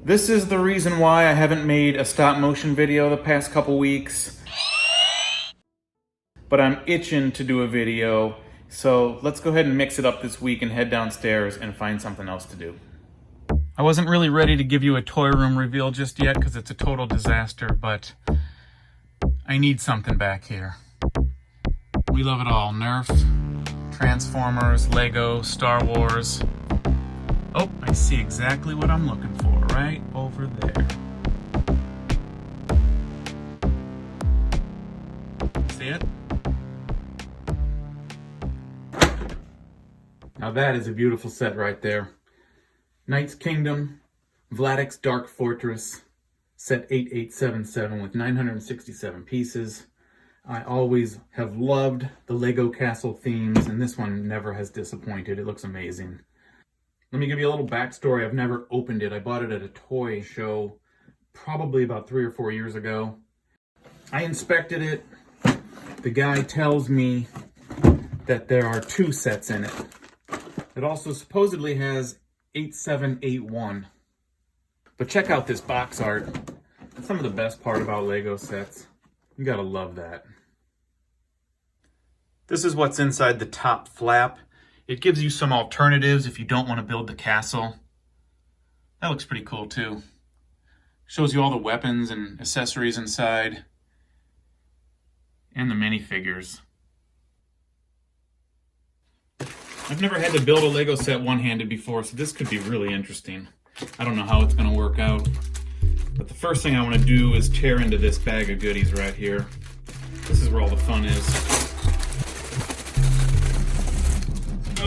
This is the reason why I haven't made a stop motion video the past couple weeks. But I'm itching to do a video, so let's go ahead and mix it up this week and head downstairs and find something else to do. I wasn't really ready to give you a toy room reveal just yet because it's a total disaster, but I need something back here. We love it all. Nerf, Transformers, Lego, Star Wars. Oh, I see exactly what I'm looking for right over there. See it? Now that is a beautiful set right there. Knight's Kingdom, Vladek's Dark Fortress, set 8877 with 967 pieces. I always have loved the Lego castle themes, and this one never has disappointed. It looks amazing. Let me give you a little backstory. I've never opened it. I bought it at a toy show probably about 3 or 4 years ago. I inspected it. The guy tells me that there are 2 sets in it. It also supposedly has 8781. But check out this box art. That's some of the best part about Lego sets. You gotta love that. This is what's inside the top flap. It gives you some alternatives if you don't want to build the castle. That looks pretty cool too. Shows you all the weapons and accessories inside. And the minifigures. I've never had to build a Lego set one-handed before, so this could be really interesting. I don't know how it's going to work out. But the first thing I want to do is tear into this bag of goodies right here. This is where all the fun is.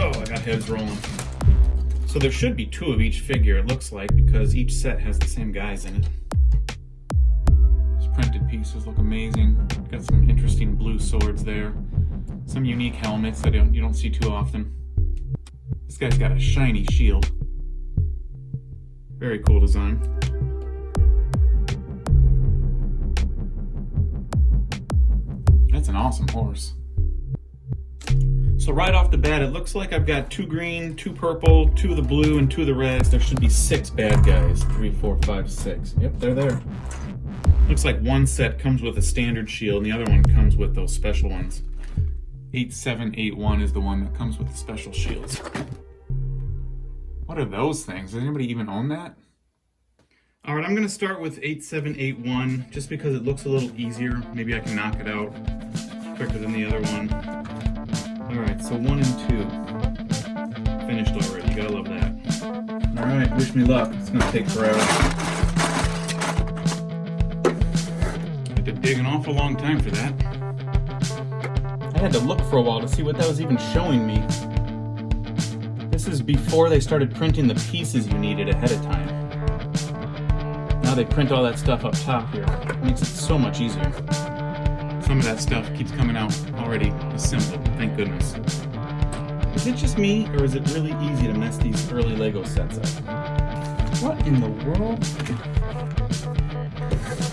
Oh, I got heads rolling. So there should be 2 of each figure, it looks like, because each set has the same guys in it. These printed pieces look amazing. Got some interesting blue swords there. Some unique helmets that you don't see too often. This guy's got a shiny shield. Very cool design. That's an awesome horse. So right off the bat, it looks like I've got 2 green, 2 purple, 2 of the blue, and 2 of the reds. There should be 6 bad guys. 3, 4, 5, 6. Yep, they're there. Looks like one set comes with a standard shield, and the other one comes with those special ones. 8781 is the one that comes with the special shields. What are those things? Does anybody even own that? All right, I'm gonna start with 8781 just because it looks a little easier. Maybe I can knock it out quicker than the other one. All right, so 1 and 2 finished already. You gotta love that. All right, wish me luck. It's gonna take forever. I had to dig an awful long time for that. I had to look for a while to see what that was even showing me. This is before they started printing the pieces you needed ahead of time. Now they print all that stuff up top here. It makes it so much easier. Some of that stuff keeps coming out already assembled, thank goodness. Is it just me, or is it really easy to mess these early Lego sets up? What in the world?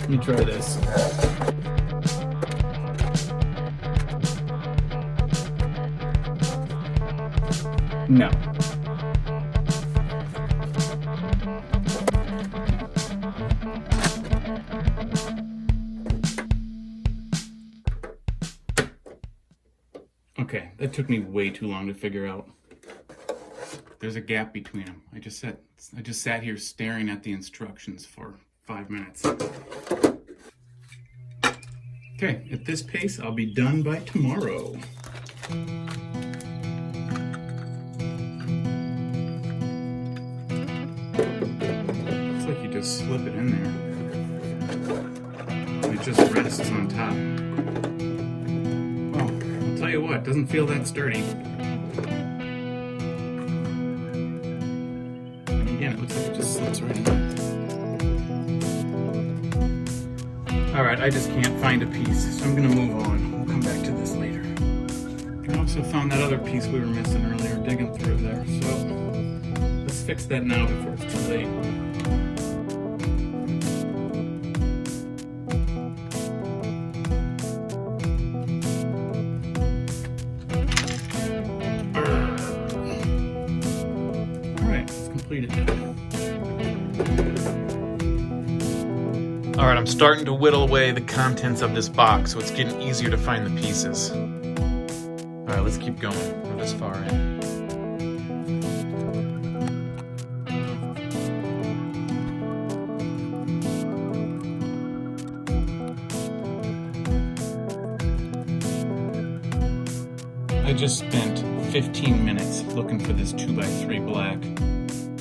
Let me try this. No. Okay, that took me way too long to figure out. There's a gap between them. I just sat here staring at the instructions for 5 minutes. Okay, at this pace, I'll be done by tomorrow. Looks like you just slip it in there. It just rests on top. Well, I'll tell you what, it doesn't feel that sturdy. And again, it looks like it just slips right in there. Alright, I just can't find a piece, so I'm gonna move on. We'll come back to this later. I also found that other piece we were missing earlier, digging through there, so let's fix that now before it's too late. Alright, let's complete it now. All right, I'm starting to whittle away the contents of this box, so it's getting easier to find the pieces. All right, let's keep going. We're this far in. I just spent 15 minutes looking for this 2x3 black.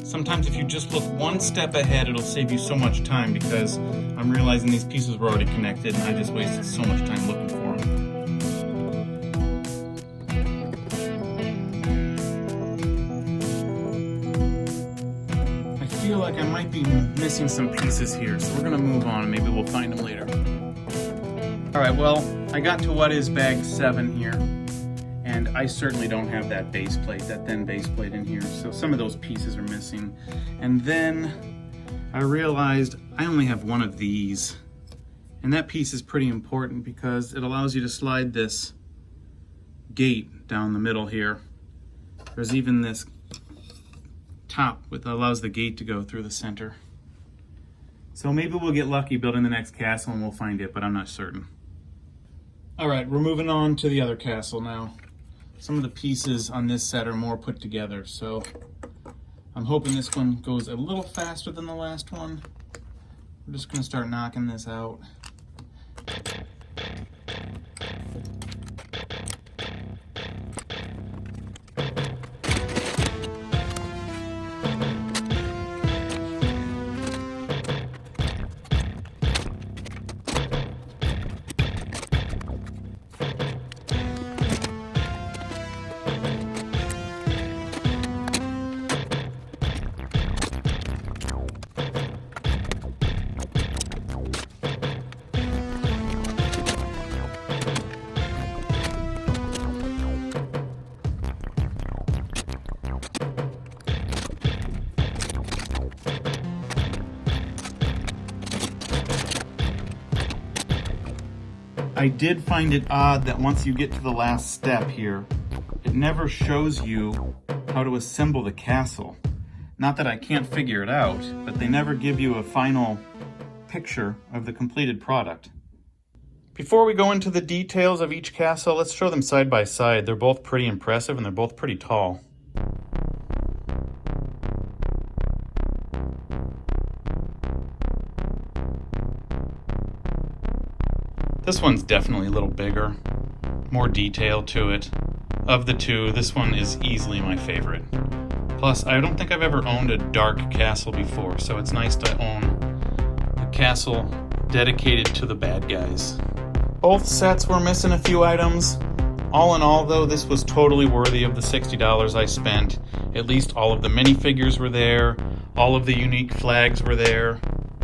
Sometimes if you just look one step ahead, it'll save you so much time because I'm realizing these pieces were already connected and I just wasted so much time looking for them. I feel like I might be missing some pieces here, so we're gonna move on and maybe we'll find them later. All right, well, I got to what is bag 7 here. And I certainly don't have that base plate, that thin base plate in here. So some of those pieces are missing. And then I realized I only have one of these. And that piece is pretty important because it allows you to slide this gate down the middle here. There's even this top that allows the gate to go through the center. So maybe we'll get lucky building the next castle and we'll find it, but I'm not certain. All right, we're moving on to the other castle now. Some of the pieces on this set are more put together, so I'm hoping this one goes a little faster than the last one. We're just going to start knocking this out. I did find it odd that once you get to the last step here, it never shows you how to assemble the castle. Not that I can't figure it out, but they never give you a final picture of the completed product. Before we go into the details of each castle, let's show them side by side. They're both pretty impressive and they're both pretty tall. This one's definitely a little bigger, more detail to it. Of the two, this one is easily my favorite. Plus, I don't think I've ever owned a dark castle before, so it's nice to own a castle dedicated to the bad guys. Both sets were missing a few items. All in all, though, this was totally worthy of the $60 I spent. At least all of the minifigures were there, all of the unique flags were there.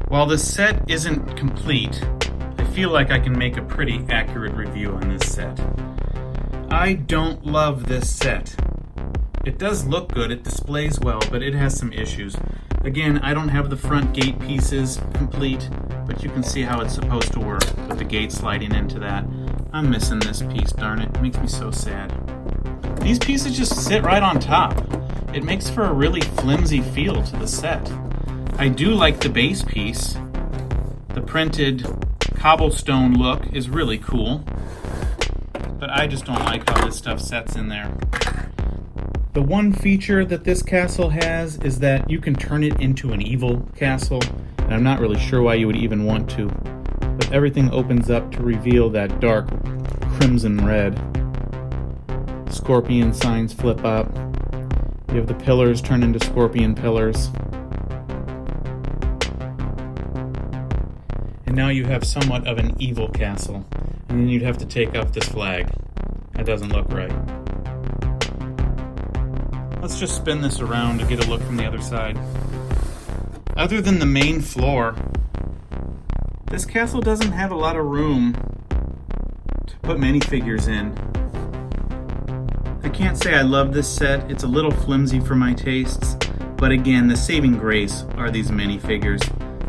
While the set isn't complete, I feel like I can make a pretty accurate review on this set. I don't love this set. It does look good, it displays well, but it has some issues. Again, I don't have the front gate pieces complete, but you can see how it's supposed to work with the gate sliding into that. I'm missing this piece, darn it. It makes me so sad. These pieces just sit right on top. It makes for a really flimsy feel to the set. I do like the base piece. The printed cobblestone look is really cool, but I just don't like how this stuff sets in there. The one feature that this castle has is that you can turn it into an evil castle, and I'm not really sure why you would even want to, but everything opens up to reveal that dark crimson red. Scorpion signs flip up. You have the pillars turn into scorpion pillars. And now you have somewhat of an evil castle. And then you'd have to take off this flag. That doesn't look right. Let's just spin this around to get a look from the other side. Other than the main floor, this castle doesn't have a lot of room to put minifigures in. I can't say I love this set. It's a little flimsy for my tastes. But again, the saving grace are these minifigures.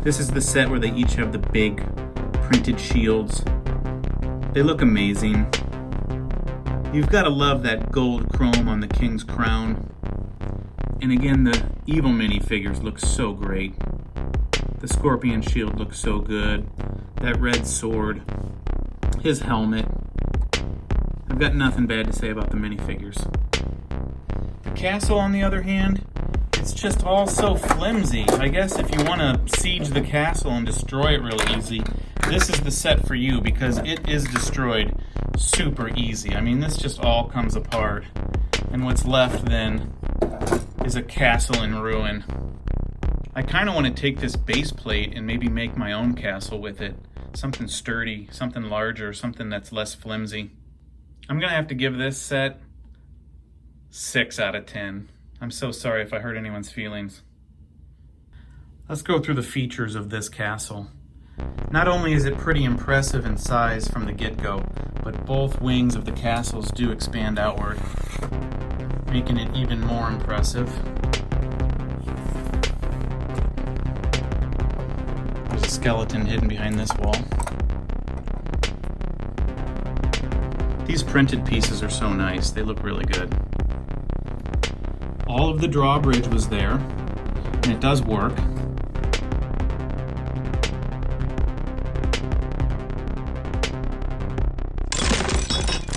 This is the set where they each have the big printed shields. They look amazing. You've got to love that gold chrome on the king's crown. And again, the evil minifigures look so great. The scorpion shield looks so good. That red sword. His helmet. I've got nothing bad to say about the minifigures. The castle, on the other hand, it's just all so flimsy. I guess if you want to siege the castle and destroy it really easy, this is the set for you because it is destroyed super easy. I mean, this just all comes apart. And what's left then is a castle in ruin. I kind of want to take this base plate and maybe make my own castle with it. Something sturdy, something larger, something that's less flimsy. I'm going to have to give this set 6 out of 10. I'm so sorry if I hurt anyone's feelings. Let's go through the features of this castle. Not only is it pretty impressive in size from the get-go, but both wings of the castles do expand outward, making it even more impressive. There's a skeleton hidden behind this wall. These printed pieces are so nice. They look really good. All of the drawbridge was there, and it does work.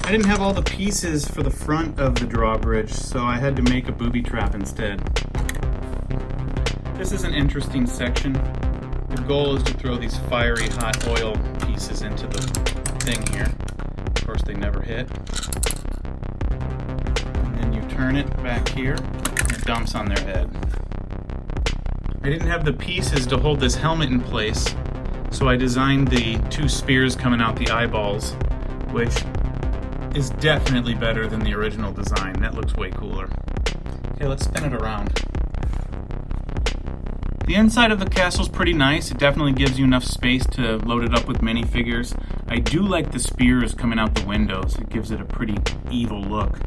I didn't have all the pieces for the front of the drawbridge, so I had to make a booby trap instead. This is an interesting section. The goal is to throw these fiery hot oil pieces into the thing here. Of course, they never hit. And then you turn it back here, and it dumps on their head. I didn't have the pieces to hold this helmet in place, so I designed the 2 spears coming out the eyeballs, which is definitely better than the original design. That looks way cooler. Okay, let's spin it around. The inside of the castle's pretty nice. It definitely gives you enough space to load it up with minifigures. I do like the spears coming out the windows. It gives it a pretty evil look.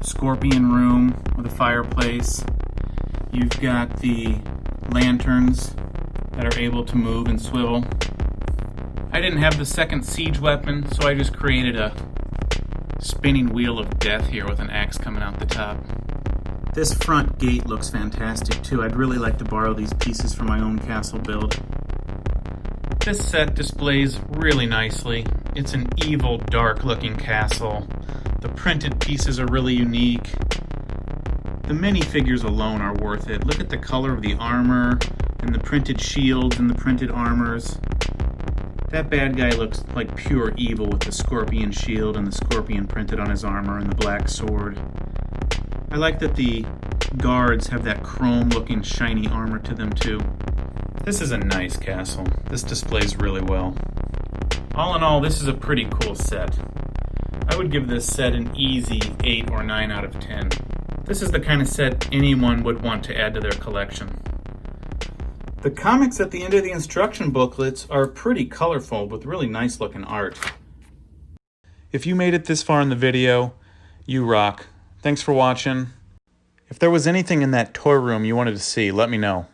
Scorpion room with a fireplace. You've got the lanterns that are able to move and swivel. I didn't have the second siege weapon, so I just created a spinning wheel of death here with an axe coming out the top. This front gate looks fantastic too. I'd really like to borrow these pieces for my own castle build. This set displays really nicely. It's an evil, dark looking castle. The printed pieces are really unique. The minifigures alone are worth it. Look at the color of the armor and the printed shields and the printed armors. That bad guy looks like pure evil with the scorpion shield and the scorpion printed on his armor and the black sword. I like that the guards have that chrome-looking shiny armor to them too. This is a nice castle. This displays really well. All in all, this is a pretty cool set. I would give this set an easy 8 or 9 out of 10. This is the kind of set anyone would want to add to their collection. The comics at the end of the instruction booklets are pretty colorful with really nice looking art. If you made it this far in the video, you rock. Thanks for watching. If there was anything in that toy room you wanted to see, let me know.